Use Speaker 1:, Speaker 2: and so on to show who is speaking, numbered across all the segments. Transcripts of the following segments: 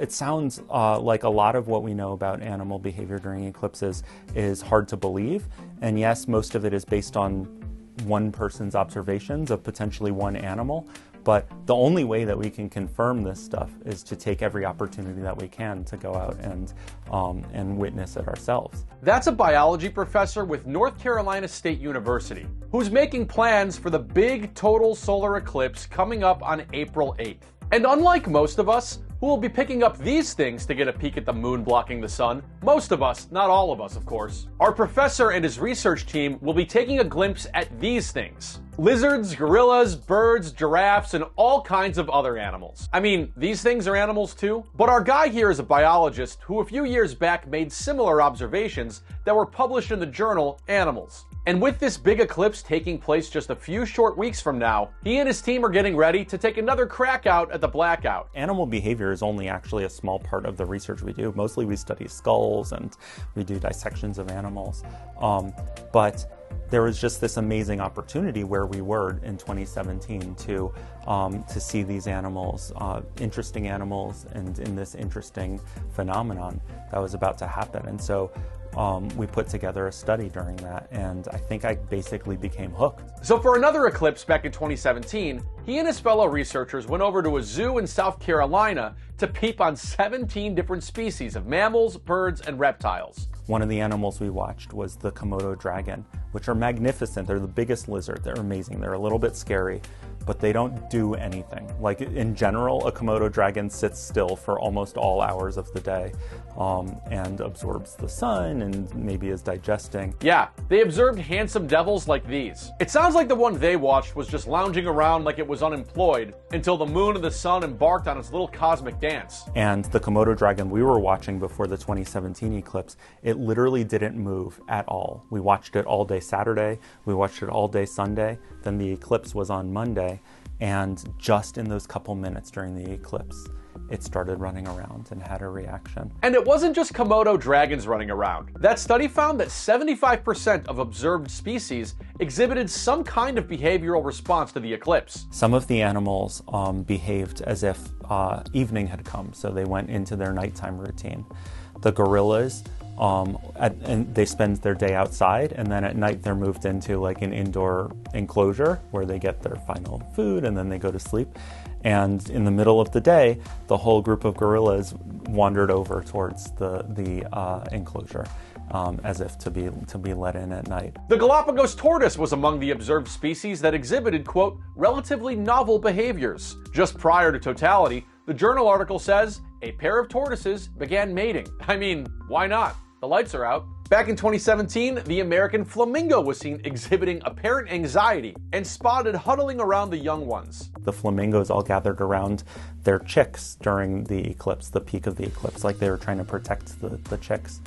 Speaker 1: It sounds like a lot of what we know about animal behavior during eclipses is hard to believe. And yes, most of it is based on one person's observations of potentially one animal. But the only way that we can confirm this stuff is to take every opportunity that we can to go out and witness it ourselves.
Speaker 2: That's a biology professor with North Carolina State University, who's making plans for the big total solar eclipse coming up on April 8th. And unlike most of us, who will be picking up these things to get a peek at the moon blocking the sun, most of us, not all of us of course, our professor and his research team will be taking a glimpse at these things. Lizards, gorillas, birds, giraffes, and all kinds of other animals. I mean, these things are animals too, but our guy here is a biologist who a few years back made similar observations that were published in the journal Animals. And with this big eclipse taking place just a few short weeks from now, he and his team are getting ready to take another crack out at the blackout.
Speaker 1: Animal behavior is only actually a small part of the research we do. Mostly we study skulls and we do dissections of animals. But there was just this amazing opportunity where we were in 2017 to see these animals, interesting animals, and in this interesting phenomenon that was about to happen. And so we put together a study during that, and I think I basically became hooked.
Speaker 2: So for another eclipse back in 2017, he and his fellow researchers went over to a zoo in South Carolina to peep on 17 different species of mammals, birds, and reptiles.
Speaker 1: One of the animals we watched was the Komodo dragon, which are magnificent. They're the biggest lizard. They're amazing. They're a little bit scary, but they don't do anything. Like in general, a Komodo dragon sits still for almost all hours of the day and absorbs the sun and maybe is digesting.
Speaker 2: Yeah, they observed handsome devils like these. It sounds like the one they watched was just lounging around like it was unemployed until the moon and the sun embarked on its little cosmic dance.
Speaker 1: And the Komodo dragon we were watching before the 2017 eclipse, it literally didn't move at all. We watched it all day Saturday, we watched it all day Sunday, then the eclipse was on Monday, and just in those couple minutes during the eclipse, it started running around and had a reaction.
Speaker 2: And it wasn't just Komodo dragons running around. That study found that 75% of observed species exhibited some kind of behavioral response to the eclipse.
Speaker 1: Some of the animals behaved as if evening had come, so they went into their nighttime routine. The gorillas, and they spend their day outside, and then at night they're moved into like an indoor enclosure where they get their final food and then they go to sleep. And in the middle of the day, the whole group of gorillas wandered over towards the enclosure as if to be let in at night.
Speaker 2: The Galapagos tortoise was among the observed species that exhibited, quote, relatively novel behaviors. Just prior to totality, the journal article says, a pair of tortoises began mating. I mean, why not? The lights are out. Back in 2017, the American flamingo was seen exhibiting apparent anxiety and spotted huddling around the young ones.
Speaker 1: The flamingos all gathered around their chicks during the eclipse, the peak of the eclipse, like they were trying to protect the chicks.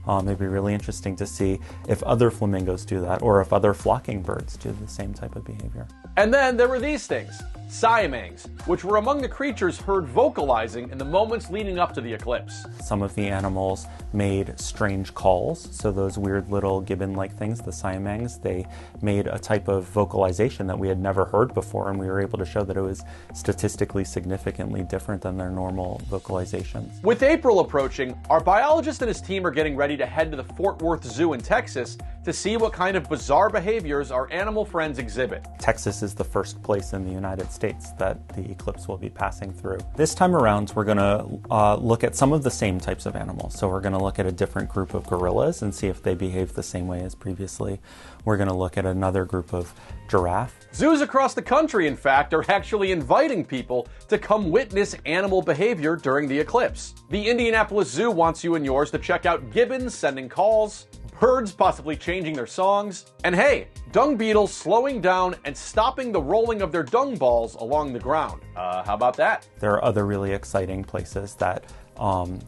Speaker 1: It'd be really interesting to see if other flamingos do that, or if other flocking birds do the same type of behavior.
Speaker 2: And then there were these things, siamangs, which were among the creatures heard vocalizing in the moments leading up to the eclipse.
Speaker 1: Some of the animals made strange calls, so those weird little gibbon-like things, the siamangs, they made a type of vocalization that we had never heard before, and we were able to show that it was statistically significantly different than their normal vocalizations.
Speaker 2: With April approaching, our biologist and his team are getting ready to head to the Fort Worth Zoo in Texas to see what kind of bizarre behaviors our animal friends exhibit.
Speaker 1: Texas is the first place in the United States that the eclipse will be passing through. This time around, we're going to look at some of the same types of animals. So we're going to look at a different group of gorillas and see if they behave the same way as previously. We're going to look at another group of giraffe.
Speaker 2: Zoos across the country, in fact, are actually inviting people to come witness animal behavior during the eclipse. The Indianapolis Zoo wants you and yours to check out gibbons sending calls, birds possibly changing their songs, and hey, dung beetles slowing down and stopping the rolling of their dung balls along the ground. How about that?
Speaker 1: There are other really exciting places that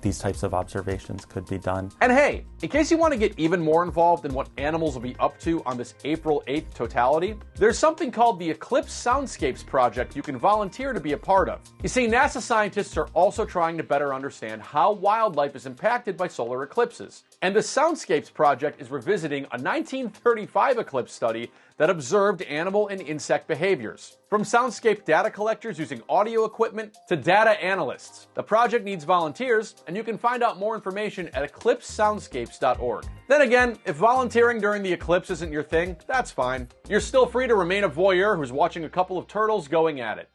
Speaker 1: these types of observations could be done.
Speaker 2: And hey, in case you want to get even more involved in what animals will be up to on this April 8th totality, there's something called the Eclipse Soundscapes Project you can volunteer to be a part of. You see, NASA scientists are also trying to better understand how wildlife is impacted by solar eclipses. And the Soundscapes Project is revisiting a 1935 eclipse study study that observed animal and insect behaviors. From soundscape data collectors using audio equipment to data analysts. The project needs volunteers, and you can find out more information at eclipsesoundscapes.org. Then again, if volunteering during the eclipse isn't your thing, that's fine. You're still free to remain a voyeur who's watching a couple of turtles going at it.